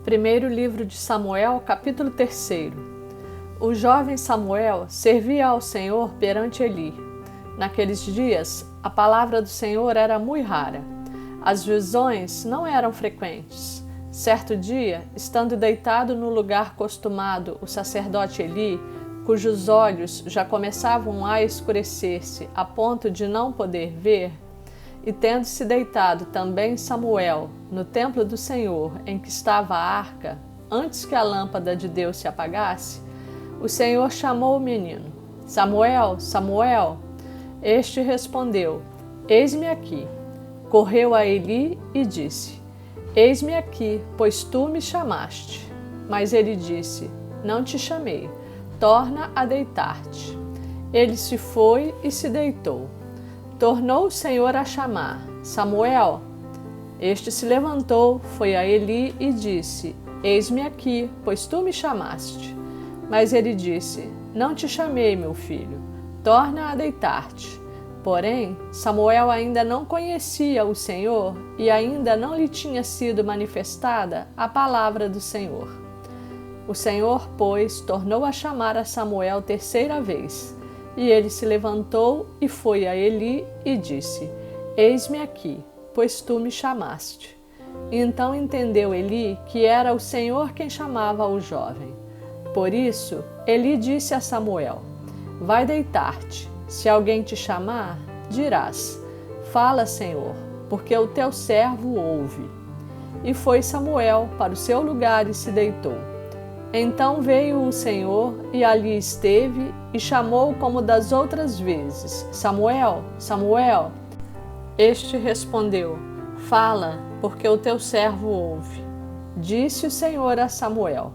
Primeiro livro de Samuel, capítulo 3. O jovem Samuel servia ao Senhor perante Eli. Naqueles dias, a palavra do Senhor era muito rara. As visões não eram frequentes. Certo dia, estando deitado no lugar costumado o sacerdote Eli, cujos olhos já começavam a escurecer-se a ponto de não poder ver, e tendo-se deitado também Samuel no templo do Senhor em que estava a arca, antes que a lâmpada de Deus se apagasse, o Senhor chamou o menino: Samuel, Samuel. Este respondeu: Eis-me aqui. Correu a Eli e disse: Eis-me aqui, pois tu me chamaste. Mas ele disse: Não te chamei, torna a deitar-te. Ele se foi e se deitou. Tornou o Senhor a chamar: Samuel. Este se levantou, foi a Eli e disse: Eis-me aqui, pois tu me chamaste. Mas ele disse: Não te chamei, meu filho, torna a deitar-te. Porém, Samuel ainda não conhecia o Senhor e ainda não lhe tinha sido manifestada a palavra do Senhor. O Senhor, pois, tornou a chamar a Samuel terceira vez. E ele se levantou e foi a Eli e disse: Eis-me aqui, pois tu me chamaste. Então entendeu Eli que era o Senhor quem chamava o jovem. Por isso, Eli disse a Samuel: Vai deitar-te. Se alguém te chamar, dirás: Fala, Senhor, porque o teu servo ouve. E foi Samuel para o seu lugar e se deitou. Então veio o Senhor e ali esteve e chamou como das outras vezes: Samuel, Samuel. Este respondeu: Fala, porque o teu servo ouve. Disse o Senhor a Samuel: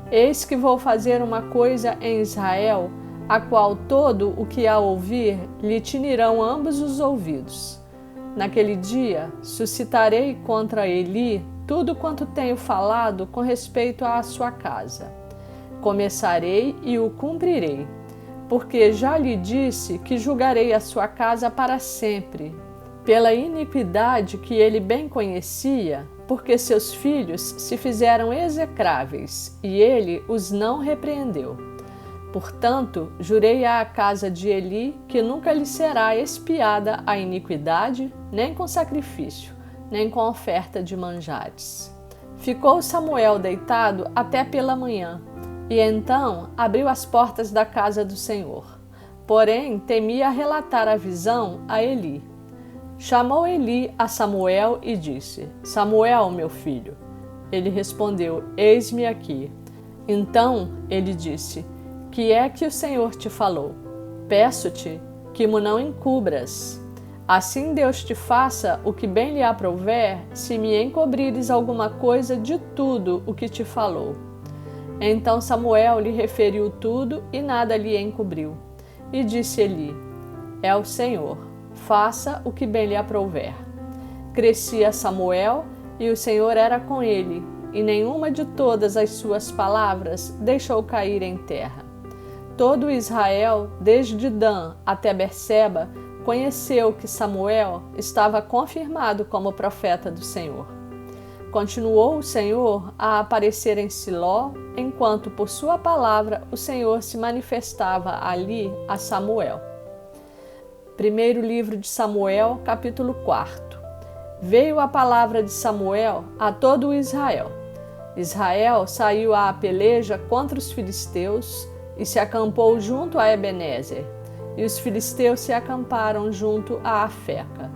Eis que vou fazer uma coisa em Israel, a qual todo o que a ouvir lhe tinirão ambos os ouvidos. Naquele dia suscitarei contra Eli tudo quanto tenho falado com respeito à sua casa. Começarei e o cumprirei, porque já lhe disse que julgarei a sua casa para sempre, pela iniquidade que ele bem conhecia, porque seus filhos se fizeram execráveis, e ele os não repreendeu. Portanto, jurei à casa de Eli que nunca lhe será expiada a iniquidade, nem com sacrifício, nem com oferta de manjares. Ficou Samuel deitado até pela manhã, e então abriu as portas da casa do Senhor. Porém, temia relatar a visão a Eli. Chamou Eli a Samuel e disse: Samuel, meu filho. Ele respondeu: Eis-me aqui. Então ele disse: Que é que o Senhor te falou? Peço-te que mo não encubras. Assim Deus te faça o que bem lhe aprouver, se me encobrires alguma coisa de tudo o que te falou. Então Samuel lhe referiu tudo e nada lhe encobriu. E disse Eli: É o Senhor, faça o que bem lhe aprouver. Crescia Samuel, e o Senhor era com ele, e nenhuma de todas as suas palavras deixou cair em terra. Todo Israel, desde Dan até Berseba, conheceu que Samuel estava confirmado como profeta do Senhor. Continuou o Senhor a aparecer em Siló, enquanto por sua palavra o Senhor se manifestava ali a Samuel. Primeiro livro de Samuel, capítulo 4. Veio a palavra de Samuel a todo Israel. Israel saiu à peleja contra os filisteus e se acampou junto a Ebenezer. E os filisteus se acamparam junto a Afeca.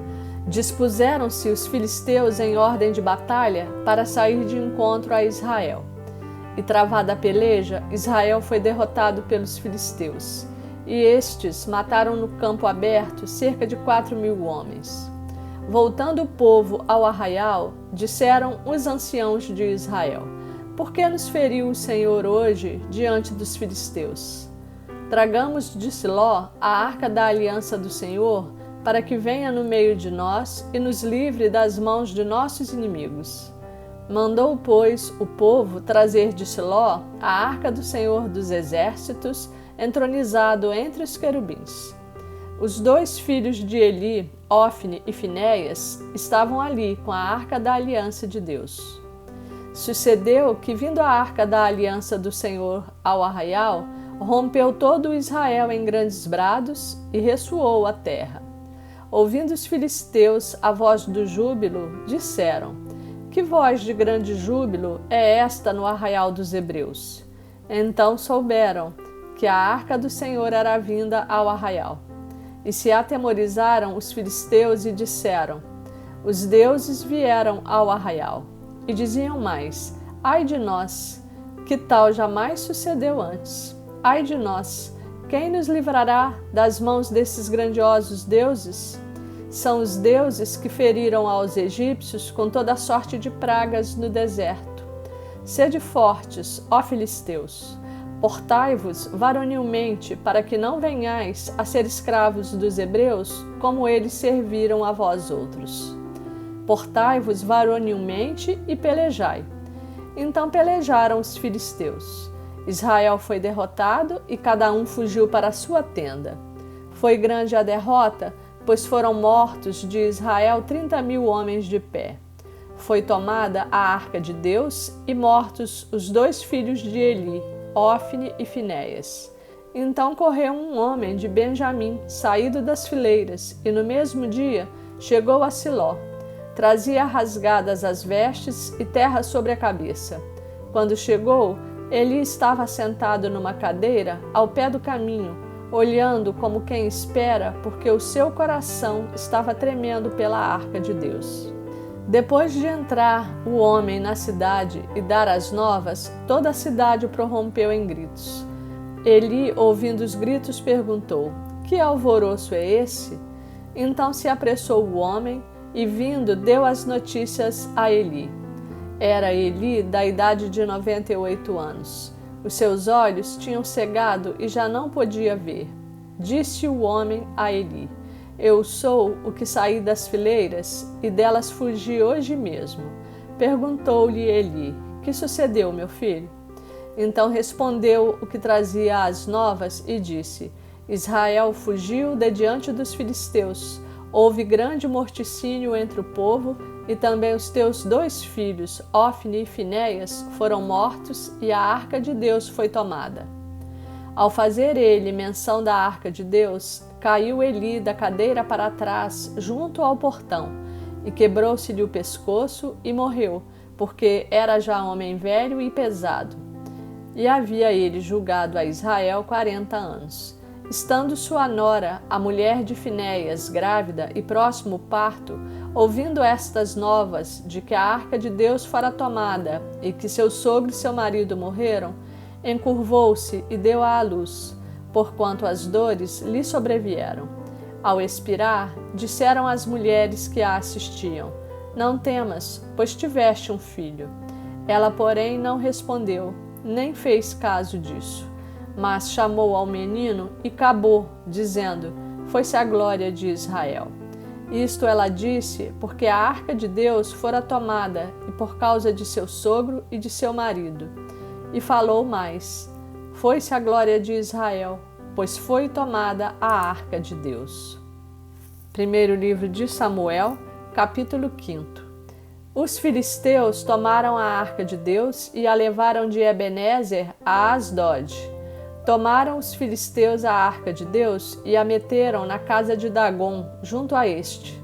Dispuseram-se os filisteus em ordem de batalha para sair de encontro a Israel. E travada a peleja, Israel foi derrotado pelos filisteus. E estes mataram no campo aberto cerca de 4.000 homens. Voltando o povo ao arraial, disseram os anciãos de Israel: Por que nos feriu o Senhor hoje diante dos filisteus? Tragamos de Siló a arca da aliança do Senhor, para que venha no meio de nós e nos livre das mãos de nossos inimigos. Mandou, pois, o povo trazer de Siló a arca do Senhor dos exércitos, entronizado entre os querubins. Os dois filhos de Eli, Ofne e Finéias, estavam ali com a arca da aliança de Deus. Sucedeu que, vindo a arca da aliança do Senhor ao arraial, rompeu todo o Israel em grandes brados e ressoou a terra. Ouvindo os filisteus a voz do júbilo, disseram: Que voz de grande júbilo é esta no arraial dos hebreus? Então souberam que a arca do Senhor era vinda ao arraial. E se atemorizaram os filisteus e disseram: Os deuses vieram ao arraial. E diziam mais: Ai de nós, que tal jamais sucedeu antes. Ai de nós, quem nos livrará das mãos desses grandiosos deuses? São os deuses que feriram aos egípcios com toda sorte de pragas no deserto. Sede fortes, ó filisteus, portai-vos varonilmente, para que não venhais a ser escravos dos hebreus, como eles serviram a vós outros. Portai-vos varonilmente e pelejai. Então pelejaram os filisteus. Israel foi derrotado e cada um fugiu para a sua tenda. Foi grande a derrota, pois foram mortos de Israel 30.000 homens de pé. Foi tomada a arca de Deus e mortos os 2 filhos de Eli, Ofne e Finéias. Então correu um homem de Benjamim, saído das fileiras, e no mesmo dia chegou a Siló. Trazia rasgadas as vestes e terra sobre a cabeça. Quando chegou, Eli estava sentado numa cadeira ao pé do caminho, olhando como quem espera, porque o seu coração estava tremendo pela arca de Deus. Depois de entrar o homem na cidade e dar as novas, toda a cidade prorrompeu em gritos. Eli, ouvindo os gritos, perguntou: Que alvoroço é esse? Então se apressou o homem e, vindo, deu as notícias a Eli. Era Eli da idade de 98 anos. Os seus olhos tinham cegado e já não podia ver. Disse o homem a Eli: Eu sou o que saí das fileiras e delas fugi hoje mesmo. Perguntou-lhe Eli: Que sucedeu, meu filho? Então respondeu o que trazia as novas e disse: Israel fugiu de diante dos filisteus. Houve grande morticínio entre o povo, e também os teus 2 filhos, Ofne e Finéias, foram mortos, e a arca de Deus foi tomada. Ao fazer ele menção da arca de Deus, caiu Eli da cadeira para trás, junto ao portão, e quebrou-se-lhe o pescoço e morreu, porque era já homem velho e pesado. E havia ele julgado a Israel 40 anos. Estando sua nora, a mulher de Finéias, grávida e próximo ao parto, ouvindo estas novas de que a arca de Deus fora tomada e que seu sogro e seu marido morreram, encurvou-se e deu à luz, porquanto as dores lhe sobrevieram. Ao expirar, disseram às mulheres que a assistiam: Não temas, pois tiveste um filho. Ela, porém, não respondeu, nem fez caso disso. Mas chamou ao menino e cabou, dizendo: Foi-se a glória de Israel. Isto ela disse porque a arca de Deus fora tomada, e por causa de seu sogro e de seu marido. E falou mais: Foi-se a glória de Israel, pois foi tomada a arca de Deus. Primeiro livro de Samuel, capítulo 5. Os filisteus tomaram a arca de Deus e a levaram de Ebenezer a Asdod. Tomaram os filisteus a arca de Deus e a meteram na casa de Dagom, junto a este.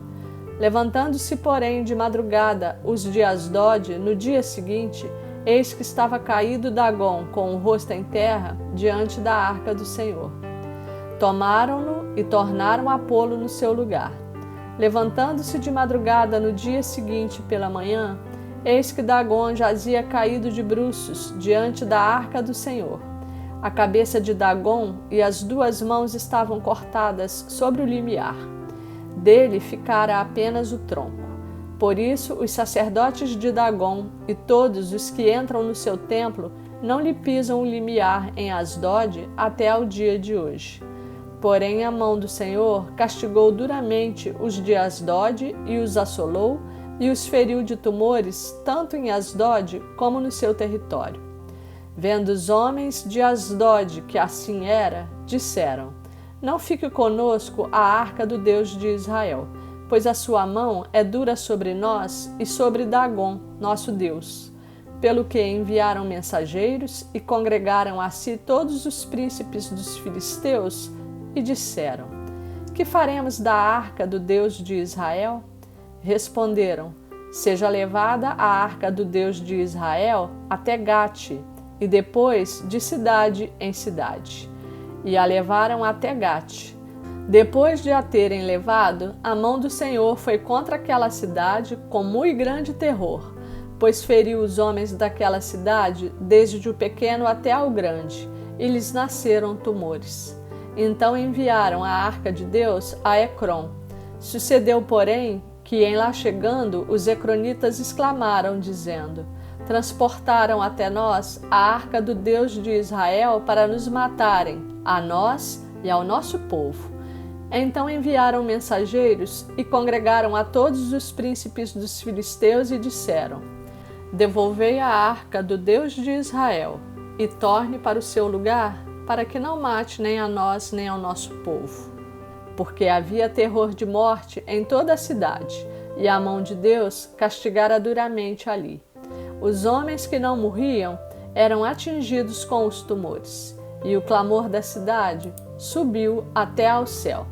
Levantando-se, porém, de madrugada os de Asdod, no dia seguinte, eis que estava caído Dagom, com o rosto em terra, diante da arca do Senhor. Tomaram-no e tornaram a pô-lo no seu lugar. Levantando-se de madrugada no dia seguinte pela manhã, eis que Dagom jazia caído de bruços diante da arca do Senhor. A cabeça de Dagom e as 2 mãos estavam cortadas sobre o limiar. Dele ficara apenas o tronco. Por isso, os sacerdotes de Dagom e todos os que entram no seu templo não lhe pisam o limiar em Asdod até ao dia de hoje. Porém, a mão do Senhor castigou duramente os de Asdod e os assolou e os feriu de tumores tanto em Asdod como no seu território. Vendo os homens de Asdod que assim era, disseram: Não fique conosco a arca do Deus de Israel, pois a sua mão é dura sobre nós e sobre Dagom, nosso Deus. pelo que enviaram mensageiros e congregaram a si todos os príncipes dos filisteus e disseram: Que faremos da arca do Deus de Israel? Responderam: Seja levada a arca do Deus de Israel até Gate, e depois de cidade em cidade. E a levaram até Gate. Depois de a terem levado, a mão do Senhor foi contra aquela cidade com muito grande terror, pois feriu os homens daquela cidade, desde o pequeno até ao grande, e lhes nasceram tumores. Então enviaram a arca de Deus a Ecrom. Sucedeu, porém, que em lá chegando, os ecronitas exclamaram, dizendo: Transportaram até nós a arca do Deus de Israel para nos matarem, a nós e ao nosso povo. Então enviaram mensageiros e congregaram a todos os príncipes dos filisteus e disseram: Devolvei a arca do Deus de Israel e torne para o seu lugar, para que não mate nem a nós nem ao nosso povo. Porque havia terror de morte em toda a cidade, e a mão de Deus castigara duramente ali. Os homens que não morriam eram atingidos com os tumores, e o clamor da cidade subiu até ao céu.